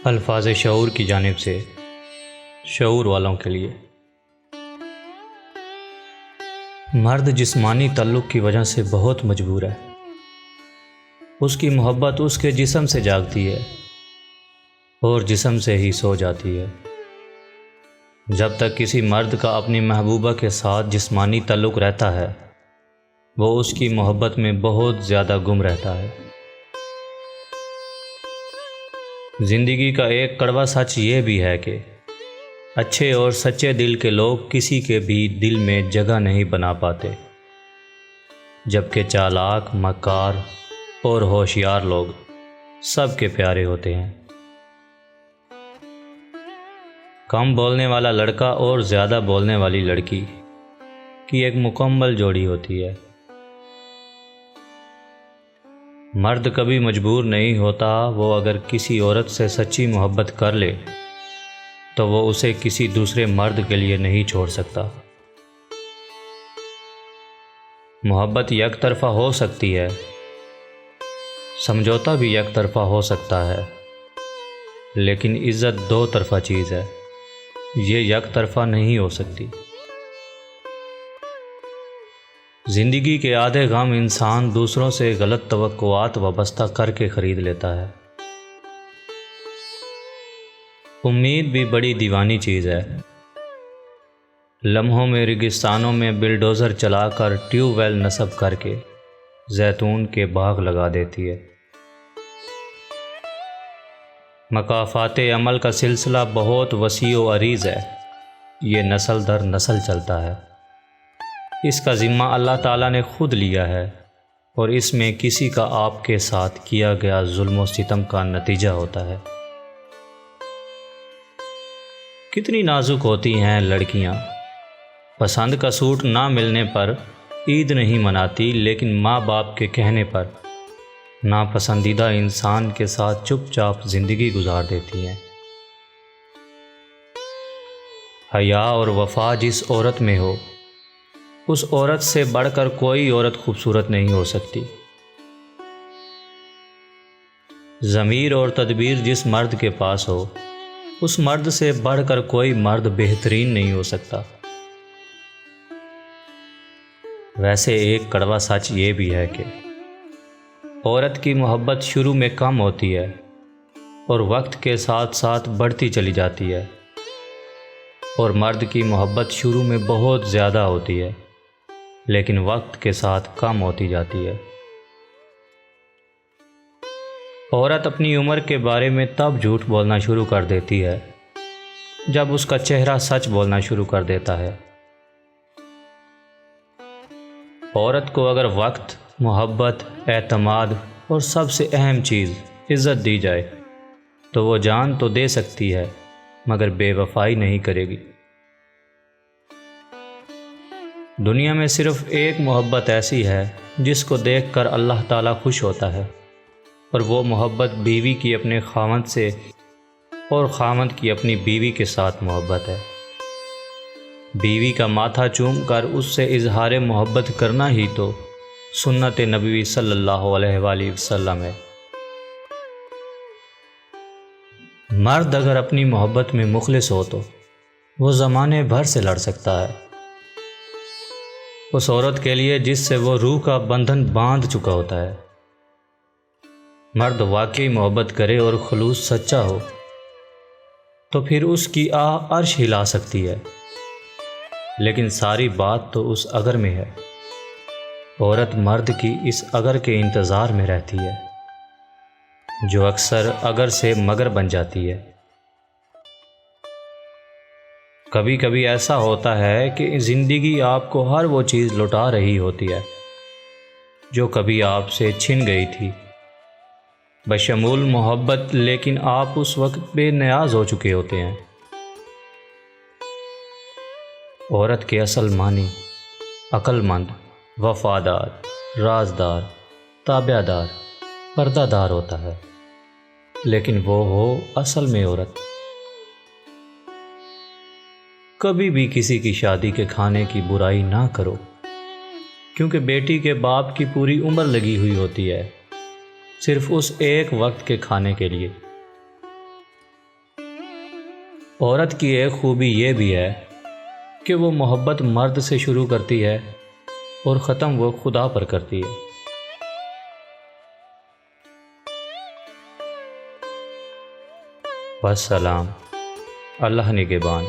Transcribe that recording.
الفاظ شعور کی جانب سے شعور والوں کے لیے۔ مرد جسمانی تعلق کی وجہ سے بہت مجبور ہے۔ اس کی محبت اس کے جسم سے جاگتی ہے اور جسم سے ہی سو جاتی ہے۔ جب تک کسی مرد کا اپنی محبوبہ کے ساتھ جسمانی تعلق رہتا ہے، وہ اس کی محبت میں بہت زیادہ گم رہتا ہے۔ زندگی کا ایک کڑوا سچ یہ بھی ہے کہ اچھے اور سچے دل کے لوگ کسی کے بھی دل میں جگہ نہیں بنا پاتے، جبکہ چالاک، مکار اور ہوشیار لوگ سب کے پیارے ہوتے ہیں۔ کم بولنے والا لڑکا اور زیادہ بولنے والی لڑکی کی ایک مکمل جوڑی ہوتی ہے۔ مرد کبھی مجبور نہیں ہوتا، وہ اگر کسی عورت سے سچی محبت کر لے تو وہ اسے کسی دوسرے مرد کے لیے نہیں چھوڑ سکتا۔ محبت یک طرفہ ہو سکتی ہے، سمجھوتا بھی یک طرفہ ہو سکتا ہے، لیکن عزت دو طرفہ چیز ہے، یہ یک طرفہ نہیں ہو سکتی۔ زندگی کے آدھے غم انسان دوسروں سے غلط توقعات وابستہ کر کے خرید لیتا ہے۔ امید بھی بڑی دیوانی چیز ہے، لمحوں میں ریگستانوں میں بلڈوزر چلا کر ٹیوب ویل نصب کر کے زیتون کے باغ لگا دیتی ہے۔ مکافات عمل کا سلسلہ بہت وسیع و عریض ہے، یہ نسل در نسل چلتا ہے۔ اس کا ذمہ اللہ تعالیٰ نے خود لیا ہے، اور اس میں کسی کا آپ کے ساتھ کیا گیا ظلم و ستم کا نتیجہ ہوتا ہے۔ کتنی نازک ہوتی ہیں لڑکیاں، پسند کا سوٹ نہ ملنے پر عید نہیں مناتی، لیکن ماں باپ کے کہنے پر ناپسندیدہ انسان کے ساتھ چپ چاپ زندگی گزار دیتی ہیں۔ حیا اور وفا جس عورت میں ہو، اس عورت سے بڑھ کر کوئی عورت خوبصورت نہیں ہو سکتی۔ ضمیر اور تدبیر جس مرد کے پاس ہو، اس مرد سے بڑھ کر کوئی مرد بہترین نہیں ہو سکتا۔ ویسے ایک کڑوا سچ یہ بھی ہے کہ عورت کی محبت شروع میں کم ہوتی ہے اور وقت کے ساتھ ساتھ بڑھتی چلی جاتی ہے، اور مرد کی محبت شروع میں بہت زیادہ ہوتی ہے لیکن وقت کے ساتھ کم ہوتی جاتی ہے۔ عورت اپنی عمر کے بارے میں تب جھوٹ بولنا شروع کر دیتی ہے جب اس کا چہرہ سچ بولنا شروع کر دیتا ہے۔ عورت کو اگر وقت، محبت، اعتماد اور سب سے اہم چیز عزت دی جائے تو وہ جان تو دے سکتی ہے، مگر بے وفائی نہیں کرے گی۔ دنیا میں صرف ایک محبت ایسی ہے جس کو دیکھ کر اللہ تعالیٰ خوش ہوتا ہے، اور وہ محبت بیوی کی اپنے خاوند سے اور خاوند کی اپنی بیوی کے ساتھ محبت ہے۔ بیوی کا ماتھا چوم کر اس سے اظہار محبت کرنا ہی تو سنت نبوی صلی اللہ علیہ وآلہ وسلم ہے۔ مرد اگر اپنی محبت میں مخلص ہو تو وہ زمانے بھر سے لڑ سکتا ہے، اس عورت کے لیے جس سے وہ روح کا بندھن باندھ چکا ہوتا ہے۔ مرد واقعی محبت کرے اور خلوص سچا ہو تو پھر اس کی آہ عرش ہلا سکتی ہے، لیکن ساری بات تو اس اگر میں ہے۔ عورت مرد کی اس اگر کے انتظار میں رہتی ہے، جو اکثر اگر سے مگر بن جاتی ہے۔ کبھی کبھی ایسا ہوتا ہے کہ زندگی آپ کو ہر وہ چیز لوٹا رہی ہوتی ہے جو کبھی آپ سے چھن گئی تھی، بشمول محبت، لیکن آپ اس وقت بے نیاز ہو چکے ہوتے ہیں۔ عورت کے اصل معنی عقل مند، وفادار، رازدار، تابع دار، پردہ دار ہوتا ہے، لیکن وہ ہو اصل میں عورت۔ کبھی بھی کسی کی شادی کے کھانے کی برائی نہ کرو، کیونکہ بیٹی کے باپ کی پوری عمر لگی ہوئی ہوتی ہے صرف اس ایک وقت کے کھانے کے لیے۔ عورت کی ایک خوبی یہ بھی ہے کہ وہ محبت مرد سے شروع کرتی ہے اور ختم وہ خدا پر کرتی ہے۔ والسلام، اللہ نگہبان۔